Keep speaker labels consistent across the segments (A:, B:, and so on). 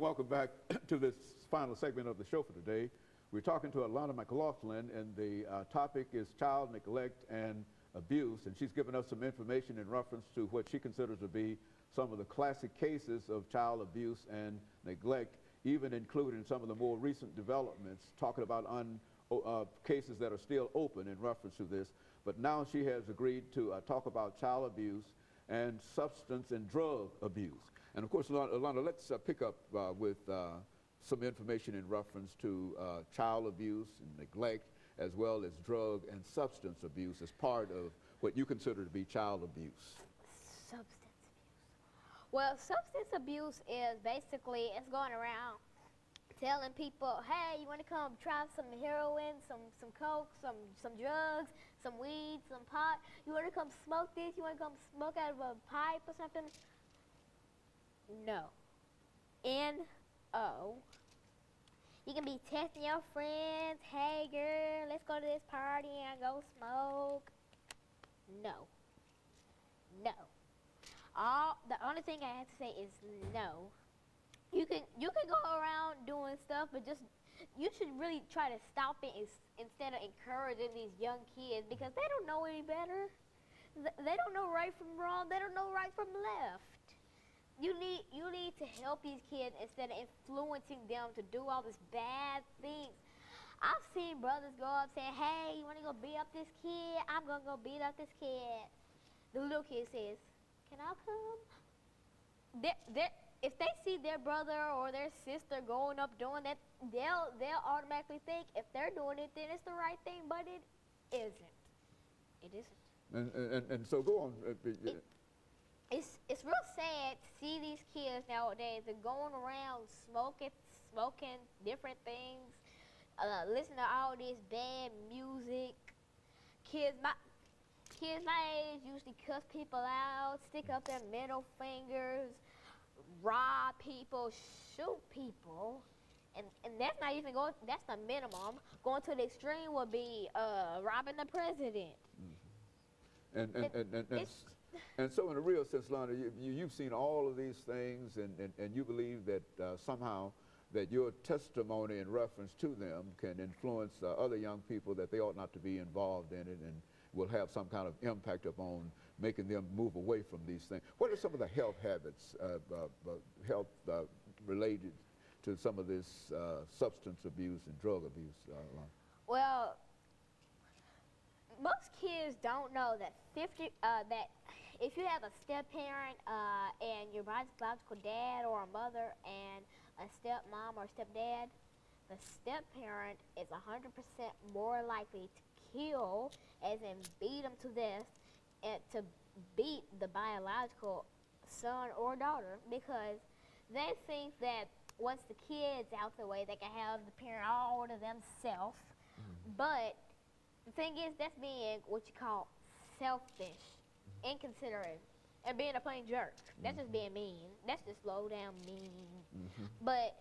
A: welcome back to this final segment of the show for today. We're talking to Alana McLaughlin, and the topic is child neglect and abuse, and she's given us some information in reference to what she considers to be some of the classic cases of child abuse and neglect, even including some of the more recent developments, talking about cases that are still open in reference to this. But now she has agreed to talk about child abuse and substance and drug abuse. And of course, Alana, let's pick up with some information in reference to child abuse and neglect, as well as drug and substance abuse as part of what you consider to be child abuse.
B: Substance abuse. Well, substance abuse is basically, it's going around telling people, hey, you want to come try some heroin, some coke, some drugs, some weed, some pot? You want to come smoke this? You want to come smoke out of a pipe or something? No. N-O. You can be texting your friends, hey girl, let's go to this party and go smoke. No. No. The only thing I have to say is no. You can go around doing stuff, but just you should really try to stop it instead of encouraging these young kids, because they don't know any better. They don't know right from wrong. They don't know right from left. You need to help these kids instead of influencing them to do all these bad things. I've seen brothers go up saying, hey, you want to go beat up this kid? I'm going to go beat up this kid. The little kid says, can I come? If they see their brother or their sister going up doing that, they'll automatically think if they're doing it, then it's the right thing, but it isn't. It isn't.
A: And so go on.
B: It's real sad to see these kids nowadays. They're going around smoking different things, listening to all this bad music. Kids my age usually cuss people out, stick up their middle fingers, rob people, shoot people, and that's not even going. That's the minimum. Going to the extreme would be robbing the president.
A: Mm-hmm. And so in a real sense, Lana, you've seen all of these things, and you believe that somehow that your testimony in reference to them can influence other young people, that they ought not to be involved in it, and will have some kind of impact upon making them move away from these things. What are some of the health habits, related to some of this substance abuse and drug abuse, Lana?
B: Well, most kids don't know that that if you have a step-parent and your biological dad or a mother and a stepmom or stepdad, the step-parent is 100% more likely to kill, as in beat them to death, and to beat the biological son or daughter, because they think that once the kid's out the way, they can have the parent all to themselves. Mm-hmm. But the thing is, that's being what you call selfish, inconsiderate, and being a plain jerk. That's just being mean. That's just low down mean. Mm-hmm. But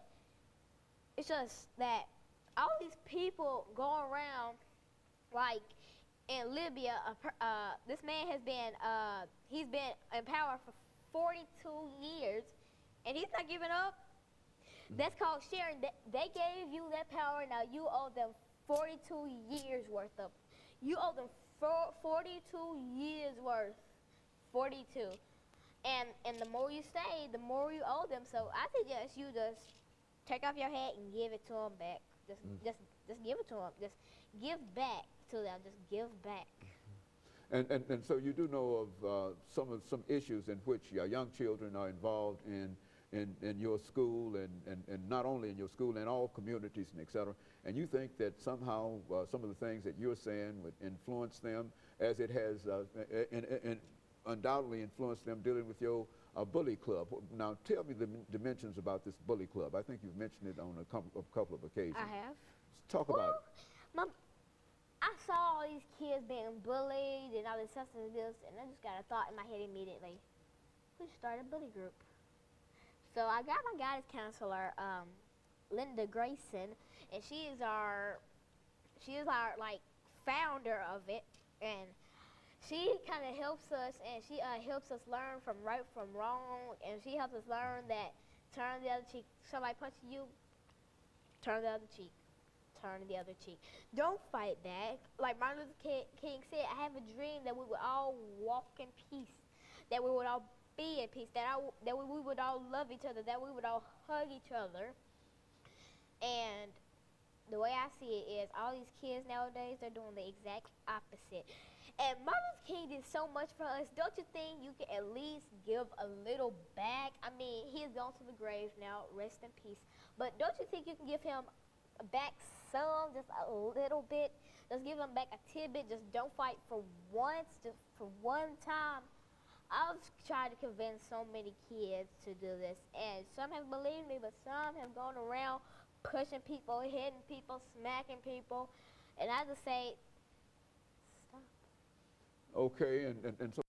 B: it's just that all these people go around, like in Libya, this man has been, he's been in power for 42 years, and he's not giving up. Mm-hmm. That's called sharing. They gave you that power, now you owe them 42 years worth of. You owe them 42 years worth. 42. And the more you stay, the more you owe them. So I suggest you just take off your hat and give it to them back. Just give it to them. Just give back to them. Just give back.
A: And so you do know of some issues in which young children are involved in your school, and not only in your school, in all communities, and et cetera. And you think that somehow some of the things that you're saying would influence them, as it has undoubtedly influenced them dealing with your bully club. Now tell me the dimensions about this bully club. I think you've mentioned it on a couple of occasions.
B: I have.
A: Talk about it.
B: I saw all these kids being bullied and all this substance abuse, and I just got a thought in my head immediately. We should start a bully group. So I got my guidance counselor, Linda Grayson, and she is our like founder of it, and she kind of helps us, and she helps us learn from right from wrong, and she helps us learn that turn the other cheek. Somebody punches you, turn the other cheek. Turn the other cheek. Don't fight back. Like Martin Luther King said, I have a dream that we would all walk in peace, that we would all be in peace, that we would all love each other, that we would all hug each other. And the way I see it is all these kids nowadays, they're doing the exact opposite. And Martin Luther King did so much for us. Don't you think you can at least give a little back? I mean, he has gone to the grave now, rest in peace. But don't you think you can give him back some, just a little bit? Just give him back a tidbit. Just don't fight for once, just for one time. I've tried to convince so many kids to do this, and some have believed me, but some have gone around pushing people, hitting people, smacking people, and I just say, stop.
A: Okay, and so